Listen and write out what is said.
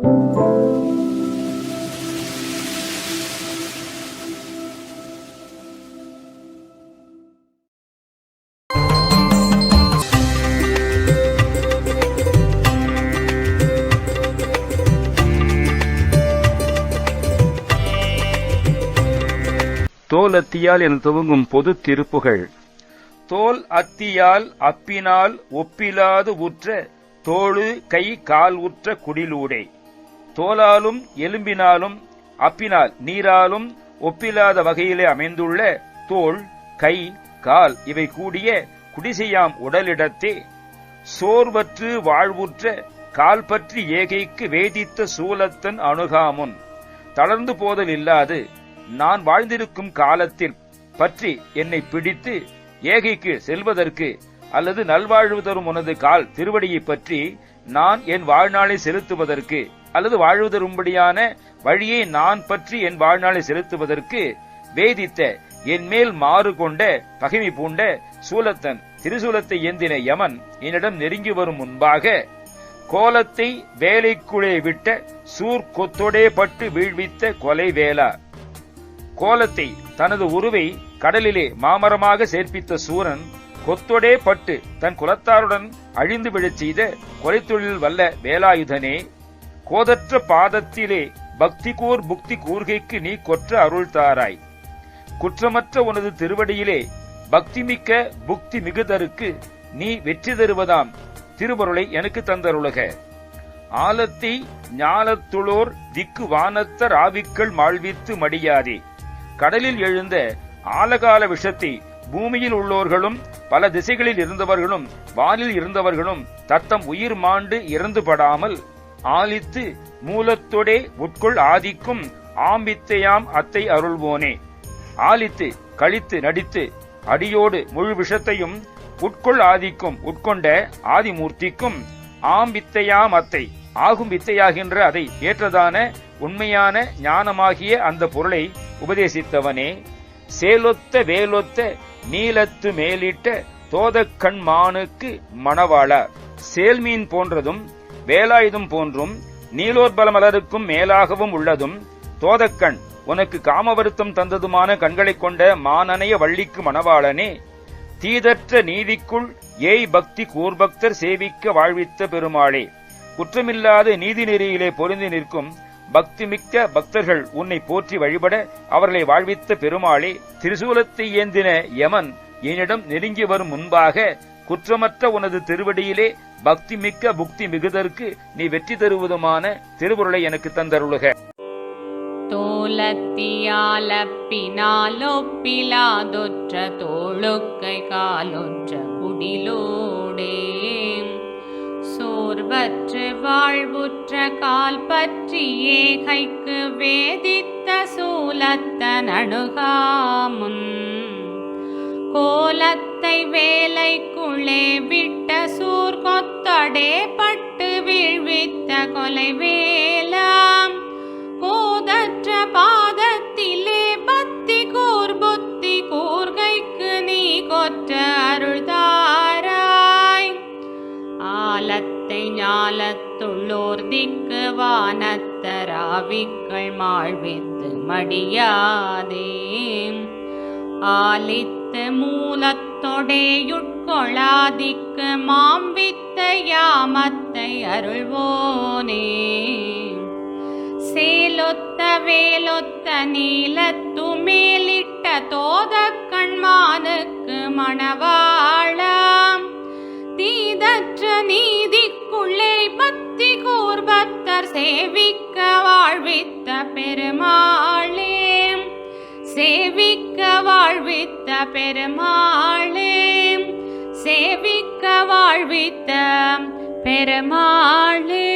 தோல் அத்தியால் என துவங்கும் பொது திருப்புகழ். தோல் அத்தியால் அப்பினால் ஒப்பிலாது உற்ற தோளு கை கால் உற்ற குடிலூடே. தோலாலும் எலும்பினாலும் அப்பினால் நீராலும் ஒப்பிலாத வகையிலே அமைந்துள்ள தோள் கை கால் இவை கூடிய குடிசையாம் உடலிடத்தே சோர்வற்று வாழ்வுற்ற கால் பற்றி ஏகைக்கு வேதித்த சூலத்தன் அணுகாமுன். தளர்ந்து போதல் இல்லாது நான் வாழ்ந்திருக்கும் காலத்தில் பற்றி என்னை பிடித்து ஏகைக்கு செல்வதற்கு அல்லது நல்வாழ்வு தரும் உனது கால் திருவடியை பற்றி நான் என் வாழ்நாளை செலுத்துவதற்கு அல்லது வாழ்வு தரும்படியான வழியை நான் பற்றி என் வாழ்நாளை செலுத்துவதற்கு வேதித்த என் மேல் மாறு கொண்ட பகைமை பூண்ட சூலத்தன் திரிசூலத்தை ஏந்தின யமன் என்னிடம் நெருங்கி வரும் முன்பாக கோலத்தை வேலைக்குள்ளே விட்ட சூர் கொத்தொடே பட்டு வீழ்வித்த கொலை வேளா. கோலத்தை தனது உருவை கடலிலே மாமரமாக சேர்ப்பித்த சூரன் கொத்தொடே பட்டு தன் குலத்தாருடன் அழிந்து விழச் செய்த கொலை தொழில் வல்ல வேலாயுதனே, கோதற்ற பாதத்திலே பக்தி கூர் புக்தி கூர்கைக்கு நீ கொற்ற அருள் தாராய். குற்றமற்ற உனது திருவடியிலே பக்தி மிக்க புக்தி மிகுதருக்கு நீ வெற்றி தருவதாம் திருவருளை எனக்கு தந்தருளுக. ஆலத்தை ஞாலத்துளோர் திக்கு வானத்த ராவிக்கள் மாழ்வித்து மடியாதே. கடலில் எழுந்த ஆலகால விஷத்தை பூமியில் உள்ளோர்களும் பல திசைகளில் இருந்தவர்களும் வானில் இருந்தவர்களும் தத்தம் உயிர் மாண்டு இறந்துபடாமல் ஆலித்து மூலத்தொடே உட்கொள் ஆதிக்கும் ஆம்பித்தையாம் அத்தை அருள்வோனே. ஆலித்து கழித்து நடித்து அடியோடு முழு விஷத்தையும் உட்கொள் ஆதிக்கும் உட்கொண்ட ஆதிமூர்த்திக்கும் ஆம்பித்தையாம் அத்தை ஆகும் வித்தையாகின்ற அதை ஏற்றதான உண்மையான ஞானமாகிய அந்த பொருளை உபதேசித்தவனே. சேலொத்த வேலொத்த நீலத்து மேலிட்ட தோதக்கண் மானுக்கு மணவாளா. சேல்மீன் போன்றதும் வேலாயுதம் போன்றும் நீலோர்பல மலருக்கும் மேலாகவும் உள்ளதும் தோதக்கண் உனக்கு காமவருத்தம் தந்ததுமான கண்களைக் கொண்ட மானனைய வள்ளிக்கு மணவாளனே. தீதற்ற நீதிக்குள் ஏய் பக்தி கூர்பக்தர் சேவிக்க வாழ்வித்த பெருமாளே. குற்றமில்லாத நீதி நெறியிலே பொருந்தி நிற்கும் பக்தி மிக்க பக்தர்கள் உன்னை போற்றி வழிபட அவர்களை வாழ்வித்த பெருமாளே. திரிசூலத்தை ஏந்தின யமன் என்னிடம் நெருங்கி வரும் முன்பாக குற்றமற்ற உனது திருவடியிலே பக்தி மிக்க புக்தி மிகுதற்கு நீ வெற்றி தருவதுமான திருவுருளை எனக்கு தந்தருளுக. தோலத்தியாலப்பினாலொப்பிலாதொற்ற தோளுக்கை காலொற்ற குடிலோடே. சோர்வற்று வாழ்வுற்ற கால் பற்றி ஏகைக்கு வேதித்த சூலத்தன் அணுகாமுன். கோலத்தை வேலைக்குள்ளே விட்ட சூர் கொத்தடே பட்டு வீழ்வித்த கொலை வேலாம். கோதற்ற பாதத்திலே பக்தி கூர் புத்தி கூர்கைக்கு நீ கொற்ற அருள் தாராய். ஆலத்தை ஞாலத்துள்ளோர் திக்கு வானத்த ராவிக்கள் மாழ்வித்து மடியாதே. ஆலித்து மூலத்தொடேயுட்கொளாதிக்கு மாம்பித்த யாமத்தை அருள்வோனே. சேலொத்த வேலொத்த நீலத்து மேலிட்ட தோதக்கண்மானுக்கு மணவாளாம். தீதற்ற நீதிக்குள்ளே பக்தி கூர்பக்தர் சேவிக்க வாழ்வித்த பெருமாளே. சேவிக்க வாழ்வித்த பெருமாளே. சேவிக்க வாழ்வித்த பெருமாளே.